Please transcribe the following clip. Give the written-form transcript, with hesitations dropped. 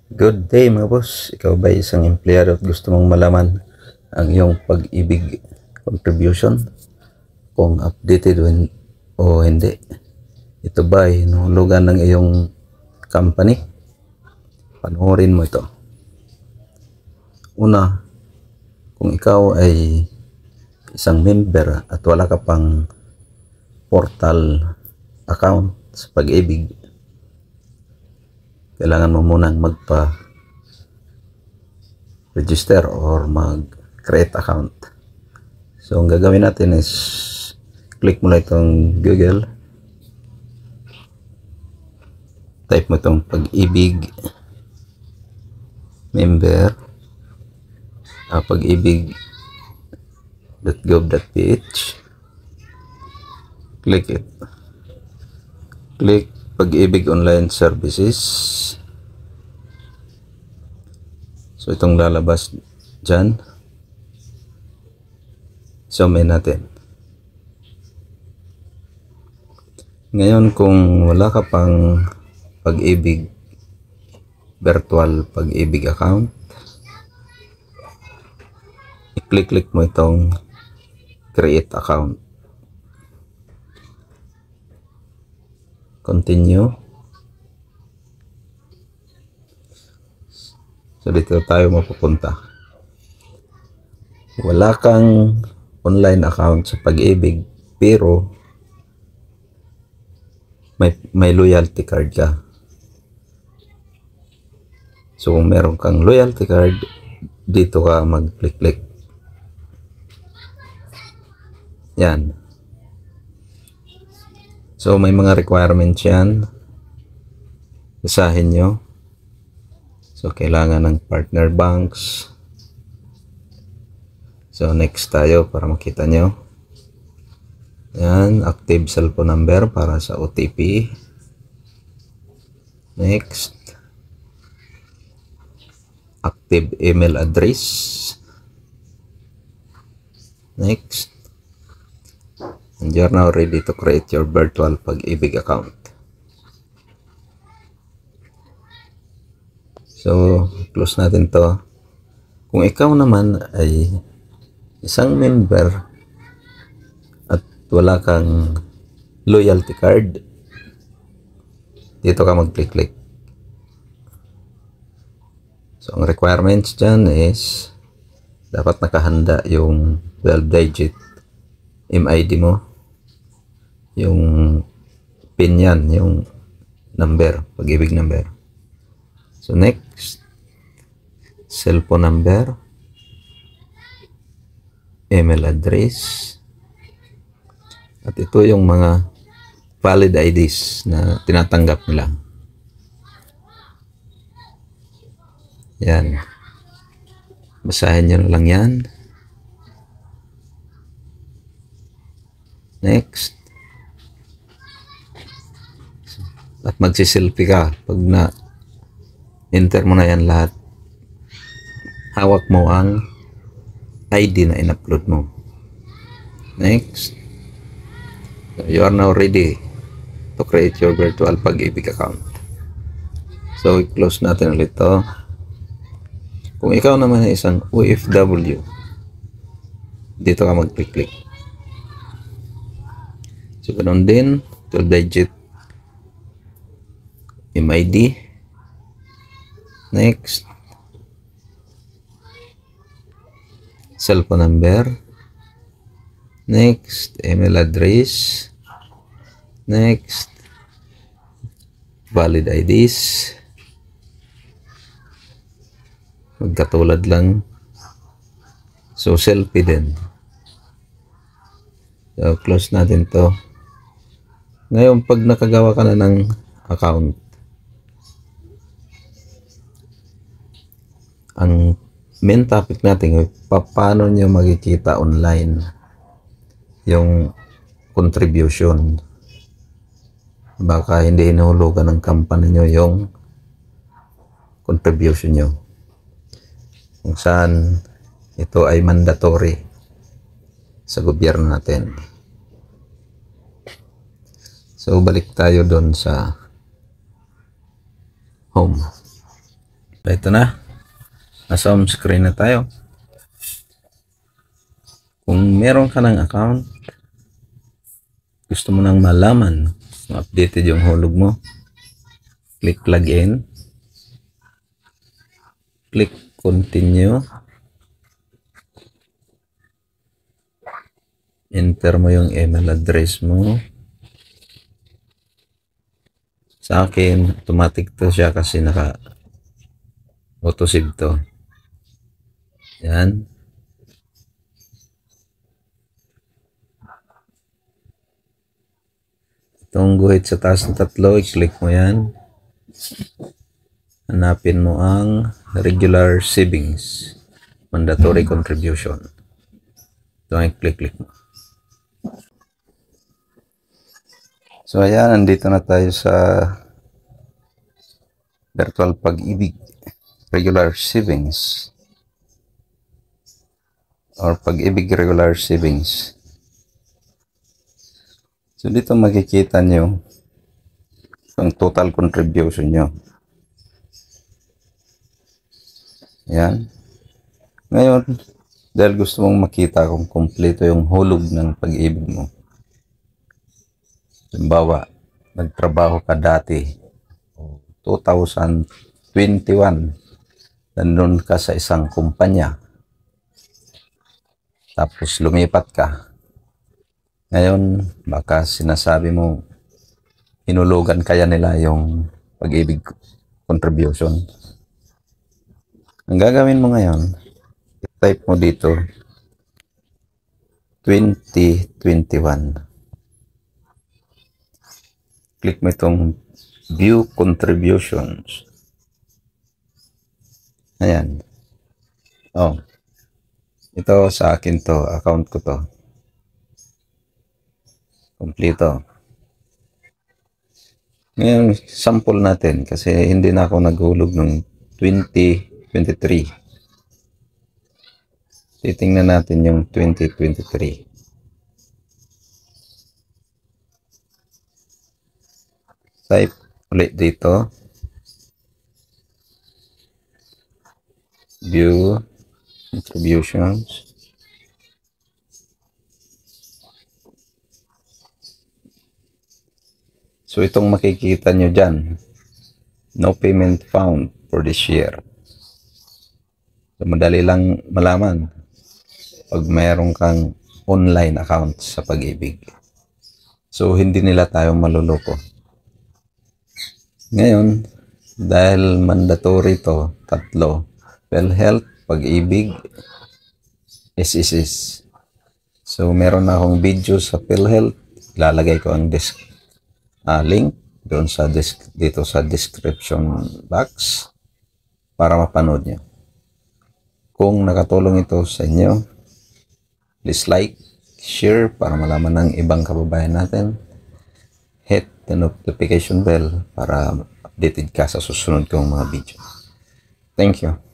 Good day mga boss. Ikaw ba isang empleyado at gusto mong malaman ang iyong pag-ibig contribution? Kung updated o hindi? Ito ba ay nahulugan ng iyong company? Panoorin mo ito. Una, kung ikaw ay isang member at wala ka pang portal account sa pag-ibig, kailangan mo munang magpa-register or mag-create account. So, ang gagawin natin is click mo lang itong Google, type mo itong pag-ibig member, pag-ibig.gov.ph, click it. Click Pag-ibig Online Services. So, itong lalabas dyan. Zoomin natin. Ngayon, kung wala ka pang pag-ibig, virtual pag-ibig account, i-click mo itong create account. Continue. So, dito tayo mapupunta. Wala kang online account sa pag-ibig, pero may loyalty card ka. So, kung meron kang loyalty card, dito ka mag-click. Yan. So, may mga requirements yan. Basahin nyo. So, kailangan ng partner banks. So, next tayo para makita nyo. Yan. Active cellphone number para sa OTP. Next. Active email address. Next. And you're now ready to create your virtual pag-ibig account. So, close natin to. Kung ikaw naman ay isang member at wala kang loyalty card, dito ka mag-click. So, ang requirements dyan is dapat nakahanda yung 12-digit MID mo, yung PIN yan, yung number, pag-ibig number. So, next, cellphone number, email address, at ito yung mga valid IDs na tinatanggap nila. Yan. Basahin nyo na lang yan. Next. At magsiselfie ka pag na-enter mo na yan lahat. Hawak mo ang ID na in-upload mo. Next. So, you are now ready to create your virtual pag-ibig account. So, i-close natin ulit ito. Kung ikaw naman ay isang OFW, dito ka mag-click. So, ganun din, 12-digit MID. Next. Cellphone number. Next. Email address. Next. Valid IDs. Magkatulad lang. So, selfie din. So, close natin to. Ngayon, pag nakagawa ka na ng account, ang main topic natin ay paano nyo makikita online yung contribution. Baka hindi inuhulugan ng company nyo yung contribution nyo. Kung saan ito ay mandatory sa gobyerno natin. So, balik tayo doon sa home. Ito na. Nasa home screen na tayo. Kung meron ka ng account, gusto mo nang malaman, updated yung hulog mo, click login, click continue, enter mo yung email address mo. Sa akin, automatic to siya kasi naka auto-save to. Yan. Itong guhit sa taas ng tatlo, i-click mo yan. Hanapin mo ang regular savings, mandatory contribution. Ito ang i-click mo. So ayan, nandito na tayo sa virtual pag-ibig, regular savings, or pag-ibig regular savings. So dito makikita nyo ang total contribution nyo. Ayan. Ngayon, dahil gusto mong makita kung kompleto yung hulog ng pag-ibig mo. Halimbawa, nagtrabaho ka dati, 2021, nandun ka sa isang kumpanya, tapos lumipat ka. Ngayon, baka sinasabi mo, hinulugan kaya nila yung pag-ibig contribution. Ang gagawin mo ngayon, type mo dito 2021. Click mo itong view contributions. Ayan. Oh. Ito sa akin to, account ko to. Kompleto. Ngayon, sample natin kasi hindi na ako naghulog ng 2023. Titingnan natin yung 2023. Type ulit dito. View contributions. So itong makikita nyo dyan, no payment found for this year. So madali lang malaman pag mayroon kang online account sa Pag-ibig. So hindi nila tayo maluloko. Ngayon, dahil mandatory to, tatlo, PhilHealth, Pag-ibig, SSS. So meron na akong video sa PhilHealth, ilalagay ko ang link doon sa dito sa description box para mapanood nyo. Kung nakatulong ito sa inyo, please like, share para malaman ng ibang kababayan natin. Hit the notification bell para updated ka sa susunod kong mga video. Thank you.